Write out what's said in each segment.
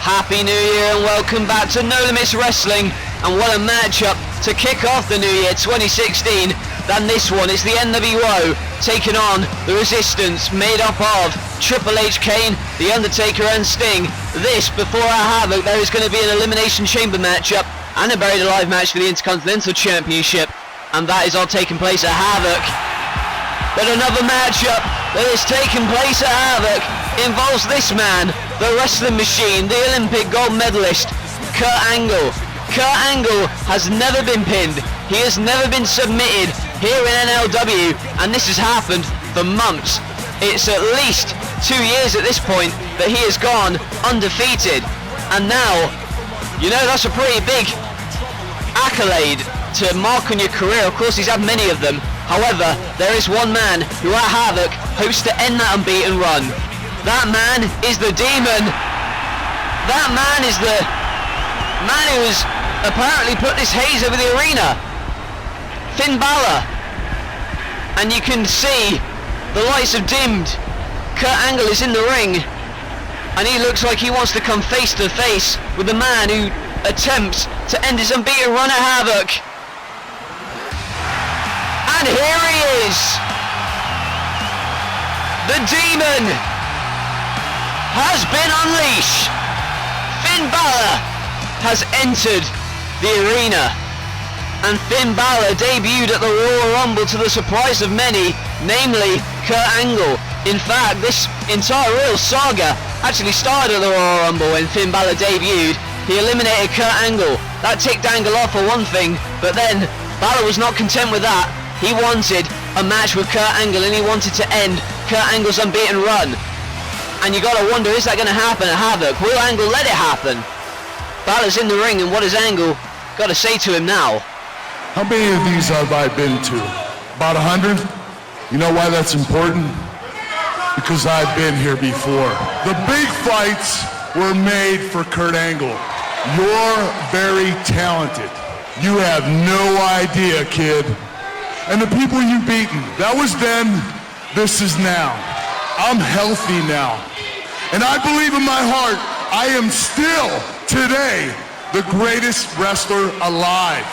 Happy New Year and welcome back to No Limits Wrestling, and what a matchup to kick off the new year 2016 than this one. It's the NWO taking on the Resistance, made up of Triple H, Kane, The Undertaker and Sting. This before our Havoc. There is going to be an Elimination Chamber matchup and a Buried Alive match for the Intercontinental Championship, and that is all taking place at Havoc. But another matchup that is taking place at Havoc involves this man, the wrestling machine, the Olympic gold medalist, Kurt Angle. Kurt Angle has never been pinned. He has never been submitted here in NLW, and this has happened for months. It's at least 2 years at this point that he has gone undefeated. And now, you know, that's a pretty big accolade to mark on your career. Of course, he's had many of them. However, there is one man who at Havoc hopes to end that unbeaten run. That man is the Demon. That man is the man who has apparently put this haze over the arena. Finn Balor. And you can see the lights have dimmed. Kurt Angle is in the ring, and he looks like he wants to come face to face with the man who attempts to end his unbeaten run at Havoc. And here he is. The Demon has been unleashed. Finn Balor has entered the arena, and Finn Balor debuted at the Royal Rumble to the surprise of many, namely Kurt Angle. In fact, this entire Royal saga actually started at the Royal Rumble when Finn Balor debuted. He eliminated Kurt Angle. That ticked Angle off for one thing, but then Balor was not content with that. He wanted a match with Kurt Angle, and he wanted to end Kurt Angle's unbeaten run. And you gotta wonder, is that gonna happen at Havoc? Will Angle let it happen? Balor's in the ring, and what has Angle got to say to him now? How many of these have I been to? About 100? You know why that's important? Because I've been here before. The big fights were made for Kurt Angle. You're very talented. You have no idea, kid. And the people you've beaten, that was then, this is now. I'm healthy now. And I believe in my heart, I am still, today, the greatest wrestler alive.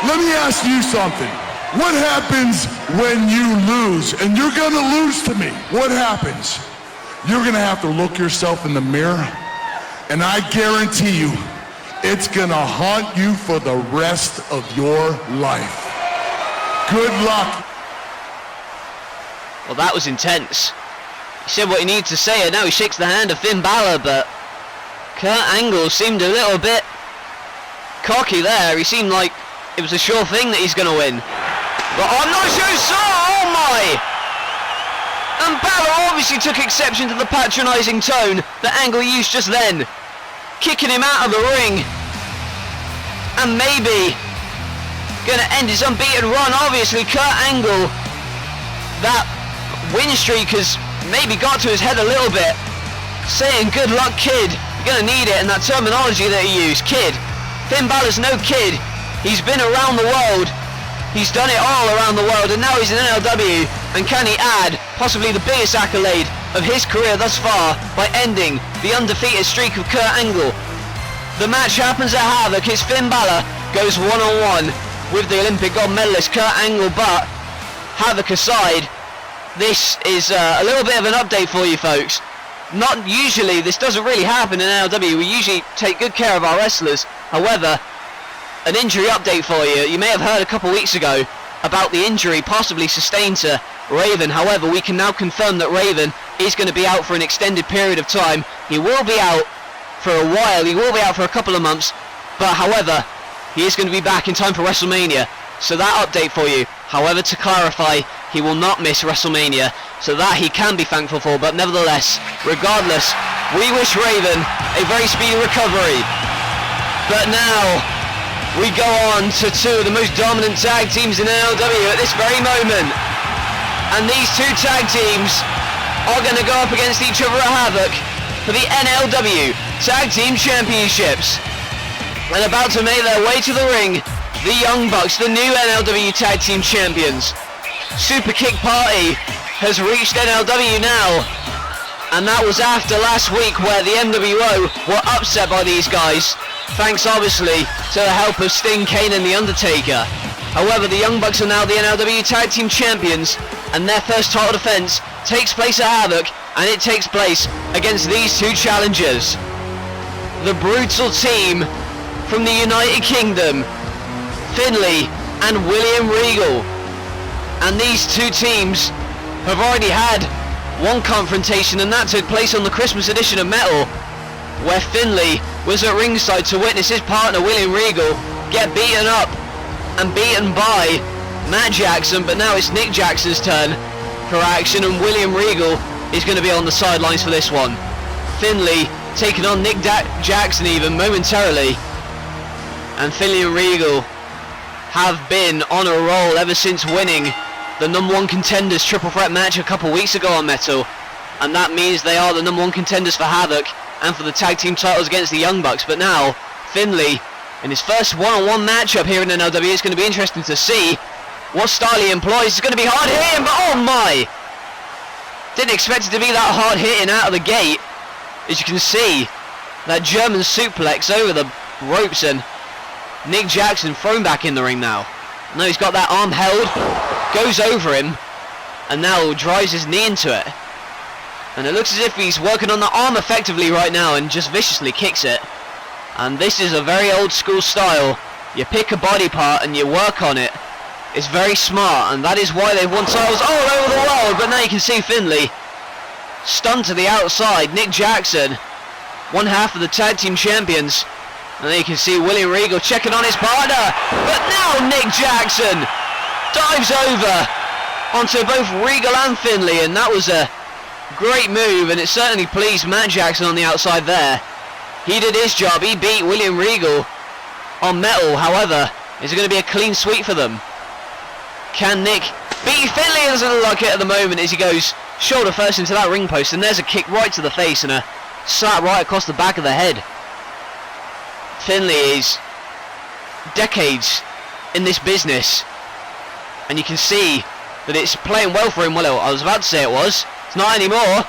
Let me ask you something. What happens when you lose? And you're gonna lose to me. What happens? You're gonna have to look yourself in the mirror, and I guarantee you, it's gonna haunt you for the rest of your life. Good luck. Well, that was intense. He said what he needed to say, and now he shakes the hand of Finn Balor, but Kurt Angle seemed a little bit cocky there. He seemed like it was a sure thing that he's going to win. But I'm not so sure, oh my! And Balor obviously took exception to the patronising tone that Angle used just then, kicking him out of the ring, and maybe going to end his unbeaten run. Obviously, Kurt Angle, that win streak has maybe got to his head a little bit, saying, good luck, kid, you're going to need it, and that terminology that he used, kid. Finn Balor's no kid. He's been around the world. He's done it all around the world, and now he's in NLW, and can he add possibly the biggest accolade of his career thus far by ending the undefeated streak of Kurt Angle. The match happens at Havoc. It's Finn Balor goes one-on-one with the Olympic gold medalist Kurt Angle, but Havoc aside, this is a little bit of an update for you folks. Not usually, this doesn't really happen in NLW. We usually take good care of our wrestlers. However, an injury update for you. You may have heard a couple weeks ago about the injury possibly sustained to Raven. However, we can now confirm that Raven is going to be out for an extended period of time. He will be out for a while. He will be out for a couple of months. But however, he is going to be back in time for WrestleMania. So that update for you. However, to clarify, he will not miss WrestleMania. So that he can be thankful for. But nevertheless, regardless, we wish Raven a very speedy recovery. But now, we go on to two of the most dominant tag teams in NLW at this very moment. And these two tag teams are going to go up against each other at Havoc for the NLW Tag Team Championships. And about to make their way to the ring, the Young Bucks, the new NLW Tag Team Champions. Super Kick Party has reached NLW now, And that was after last week where the NWO were upset by these guys, thanks obviously to the help of Sting, Kane and The Undertaker. However, the Young Bucks are now the NLW Tag Team Champions, and their first title defense takes place at Havoc, and it takes place against these two challengers. The brutal team from the United Kingdom, Finlay and William Regal. And these two teams have already had one confrontation, and that took place on the Christmas edition of Metal, where Finlay was at ringside to witness his partner William Regal get beaten up and beaten by Matt Jackson. But now it's Nick Jackson's turn for action, and William Regal is going to be on the sidelines for this one. Finlay taking on Nick Jackson even momentarily, and Finlay and Regal have been on a roll ever since winning the number one contenders triple threat match a couple weeks ago on Metal, and that means they are the number one contenders for Havoc and for the tag team titles against the Young Bucks. But now Finlay, in his first one-on-one matchup here in NLW, it's going to be interesting to see what style he employs. It's going to be hard hitting, but oh my! Didn't expect it to be that hard hitting out of the gate. As you can see, that German suplex over the ropes, and Nick Jackson thrown back in the ring now. Now he's got that arm held, goes over him, and now drives his knee into it. And it looks as if he's working on the arm effectively right now and just viciously kicks it. And this is a very old school style. You pick a body part and you work on it. It's very smart, and that is why they've won titles all over the world. But now you can see Finlay stunned to the outside. Nick Jackson, one half of the tag team champions. And then you can see William Regal checking on his partner. But now Nick Jackson dives over onto both Regal and Finlay, and that was a great move, and it certainly pleased Matt Jackson on the outside there. He did his job. He beat William Regal on Metal. However, is it going to be a clean sweep for them? Can Nick beat Finlay? Doesn't look like it at the moment as he goes shoulder first into that ring post, and there's a kick right to the face and a slap right across the back of the head. Finlay is decades in this business, and you can see that it's playing well for him. Well, I was about to say it was. It's not anymore.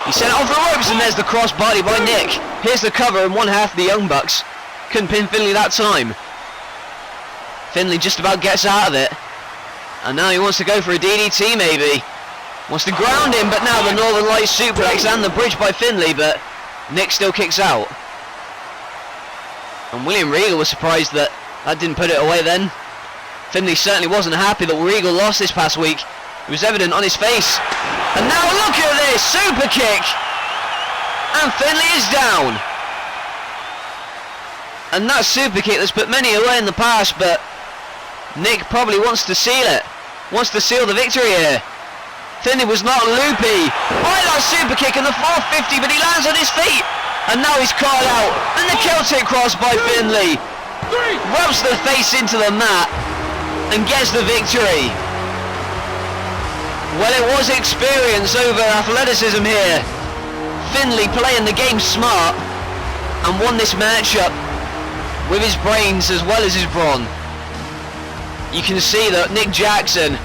He sent it off the ropes, and there's the cross body by Nick. Here's the cover, and one half of the Young Bucks couldn't pin Finlay that time. Finlay just about gets out of it, and now he wants to go for a DDT maybe. Wants to ground him, but now the Northern Lights suplex and the bridge by Finlay, but Nick still kicks out. And William Regal was surprised that didn't put it away then. Finlay certainly wasn't happy that Regal lost this past week. It was evident on his face. And now look at this, super kick. And Finlay is down. And that super kick that's put many away in the past, but Nick probably wants to seal it. Wants to seal the victory here. Finlay was not loopy. Right, that super kick and the 450, but he lands on his feet. And now he's caught out. And the Celtic cross by Finlay. Rubs the face into the mat and gets the victory. Well, it was experience over athleticism here. Finlay playing the game smart and won this matchup with his brains as well as his brawn. You can see that Nick Jackson,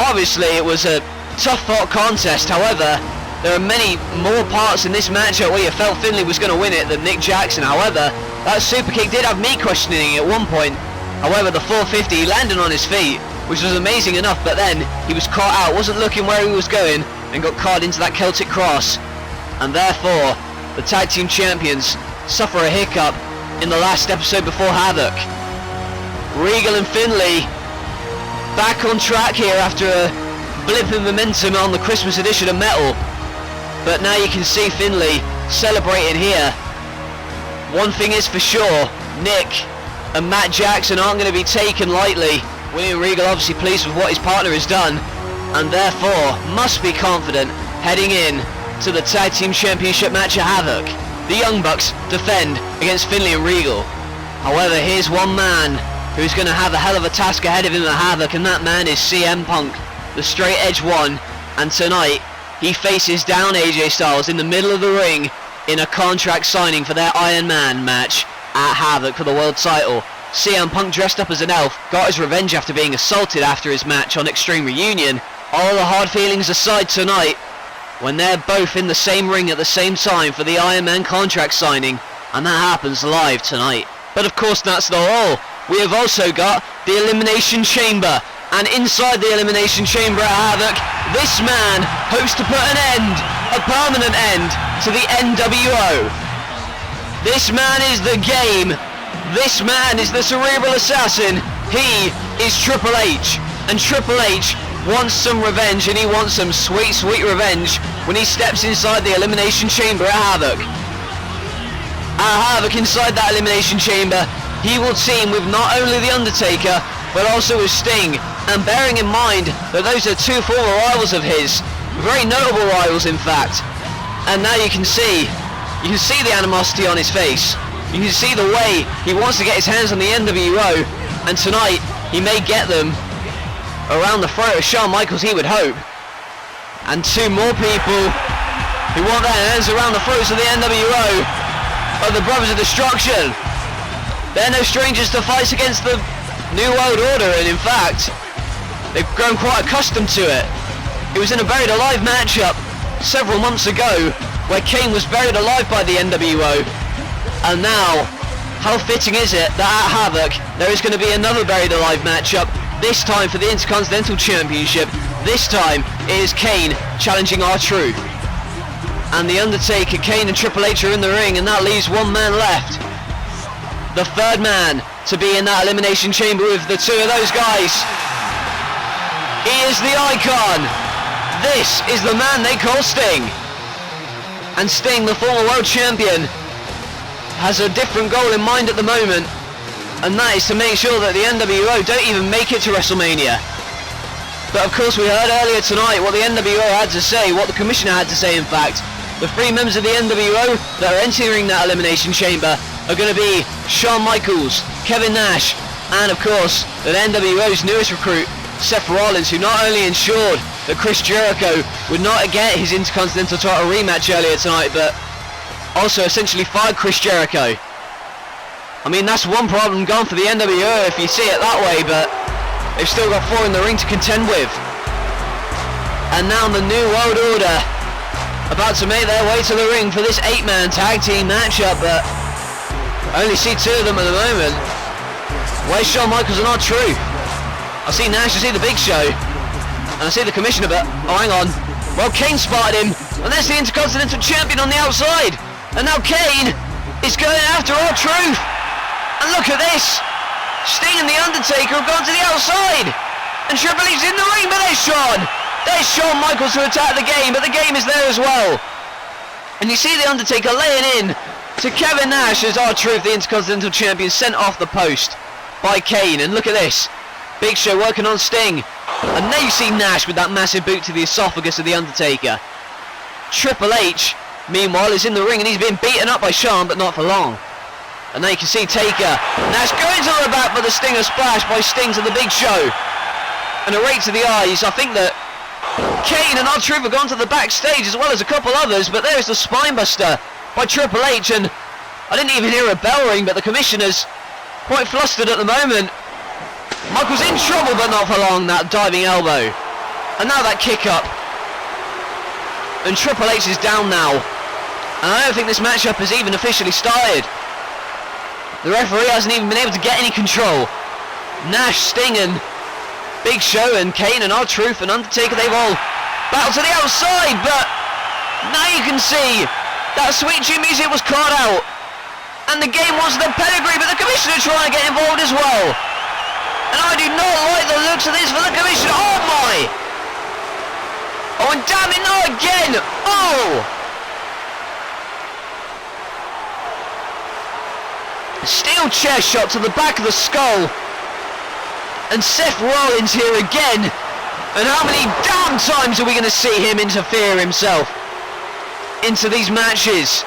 obviously it was a tough fought contest. However, there are many more parts in this matchup where you felt Finlay was going to win it than Nick Jackson. However, that super kick did have me questioning at one point. However, the 450 landed on his feet, which was amazing enough, but then he was caught out, wasn't looking where he was going, and got caught into that Celtic cross. And therefore, the tag team champions suffer a hiccup in the last episode before Havoc. Regal and Finlay back on track here after a blip in momentum on the Christmas edition of Metal. But now you can see Finlay celebrating here. One thing is for sure, Nick and Matt Jackson aren't going to be taken lightly. William Regal obviously pleased with what his partner has done, and therefore must be confident heading in to the Tag Team Championship match at Havoc. The Young Bucks defend against Finlay and Regal. However, here's one man who's going to have a hell of a task ahead of him at Havoc, and that man is CM Punk, the straight edge one. And tonight he faces down AJ Styles in the middle of the ring in a contract signing for their Iron Man match at Havoc for the world title. CM Punk dressed up as an elf, got his revenge after being assaulted after his match on Extreme Reunion. All the hard feelings aside tonight, when they're both in the same ring at the same time for the Iron Man contract signing, and that happens live tonight. But of course that's not all. We have also got the Elimination Chamber, and inside the Elimination Chamber at Havoc, this man hopes to put an end, a permanent end, to the NWO. This man is the game. This man is the cerebral assassin. He is Triple H, and Triple H wants some revenge, and he wants some sweet, sweet revenge when he steps inside the Elimination Chamber at Havoc. At Havoc, inside that Elimination Chamber, he will team with not only The Undertaker, but also with Sting, and bearing in mind that those are two former rivals of his, very notable rivals in fact, and now you can see the animosity on his face. You can see the way he wants to get his hands on the NWO, and tonight he may get them around the throat of Shawn Michaels, he would hope. And two more people who want their hands around the throats of the NWO are the Brothers of Destruction. They're no strangers to fights against the New World Order, and in fact, they've grown quite accustomed to it. It was in a Buried Alive matchup several months ago where Kane was buried alive by the NWO, and now, how fitting is it that at Havoc there is going to be another Buried Alive matchup, this time for the Intercontinental Championship. This time it is Kane challenging R-Truth. And The Undertaker, Kane and Triple H are in the ring, and that leaves one man left. The third man to be in that Elimination Chamber with the two of those guys. He is the icon. This is the man they call Sting. And Sting, the former world champion, has a different goal in mind at the moment, and that is to make sure that the NWO don't even make it to WrestleMania. But of course we heard earlier tonight what the NWO had to say, what the Commissioner had to say in fact. The three members of the NWO that are entering that Elimination Chamber are going to be Shawn Michaels, Kevin Nash, and of course the NWO's newest recruit, Seth Rollins, who not only ensured that Chris Jericho would not get his Intercontinental title rematch earlier tonight, but also essentially fired Chris Jericho. I mean, that's one problem gone for the NWO if you see it that way, but they've still got four in the ring to contend with. And now the New World Order about to make their way to the ring for this 8-man tag team matchup, but I only see two of them at the moment. Where's Shawn Michaels and R-Truth? I see Nash, I see the Big Show, and I see the Commissioner, but oh, hang on. Well, Kane spotted him, and there's the Intercontinental Champion on the outside. And now Kane is going after R-Truth. And look at this. Sting and The Undertaker have gone to the outside. And Triple H's in the ring, but there's Shawn. There's Shawn Michaels to attack the game, but the game is there as well. And you see The Undertaker laying in to Kevin Nash as R-Truth, the Intercontinental Champion, sent off the post by Kane. And look at this. Big Show working on Sting. And now you see Nash with that massive boot to the esophagus of The Undertaker. Triple H, meanwhile, is in the ring and he's being beaten up by Shawn, but not for long. And now you can see Taker. Nash going to the back, but the Stinger splash by Sting to the Big Show. And a rake to the eyes. I think that Kane and R-Truth have gone to the backstage as well as a couple others, but there's the Spinebuster by Triple H, and I didn't even hear a bell ring, but the Commissioner's quite flustered at the moment. Michael's in trouble, but not for long, that diving elbow. And now that kick up. And Triple H is down now. And I don't think this matchup has even officially started. The referee hasn't even been able to get any control. Nash, Sting and Big Show and Kane and R-Truth and Undertaker, they've all battled to the outside, but now you can see that sweet chin music was caught out. And the game wants the pedigree, but the Commissioner trying to get involved as well. And I do not like the looks of this for the Commissioner. Oh my! Oh, and damn it, not again! Oh! Steel chair shot to the back of the skull. And Seth Rollins here again. And how many damn times are we going to see him interfere himself into these matches?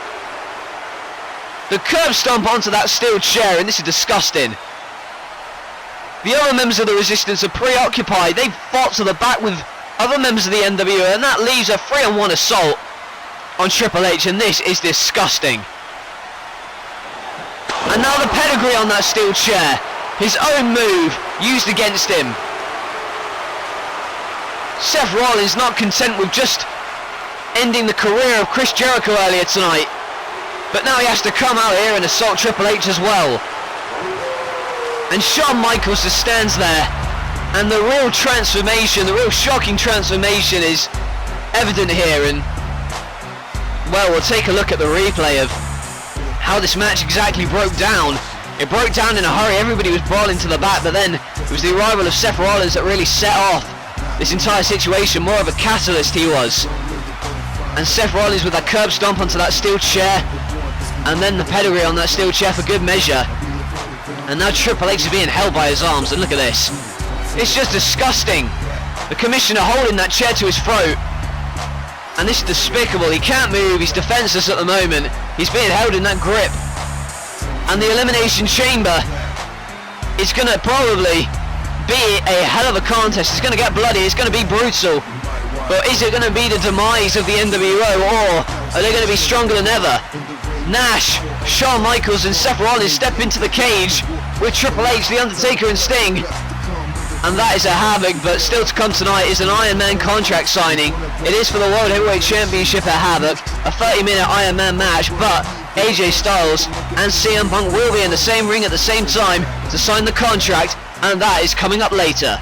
The curb stomp onto that steel chair, and this is disgusting. The other members of the Resistance are preoccupied. They've fought to the back with other members of the NWO, and that leaves a 3-on-1 assault on Triple H, and this is disgusting. And now the pedigree on that steel chair. His own move used against him. Seth Rollins not content with just ending the career of Chris Jericho earlier tonight. But now he has to come out here and assault Triple H as well. And Shawn Michaels just stands there. And the real transformation, the real shocking transformation is evident here. And, well, we'll take a look at the replay of how this match exactly broke down. It broke down in a hurry, everybody was brawling to the back, but then it was the arrival of Seth Rollins that really set off this entire situation. More of a catalyst he was. And Seth Rollins with that curb stomp onto that steel chair, and then the pedigree on that steel chair for good measure. And now Triple H is being held by his arms, and look at this. It's just disgusting. The commissioner holding that chair to his throat. And this is despicable. He can't move, he's defenseless at the moment. He's being held in that grip. And the Elimination Chamber is going to probably be a hell of a contest. It's going to get bloody, it's going to be brutal. But is it going to be the demise of the NWO, or are they going to be stronger than ever? Nash, Shawn Michaels and Seth Rollins step into the cage with Triple H, The Undertaker and Sting. And that is a havoc, but still to come tonight is an Iron Man contract signing. It is for the World Heavyweight Championship at Havoc, a 30-minute Iron Man match, but AJ Styles and CM Punk will be in the same ring at the same time to sign the contract, and that is coming up later.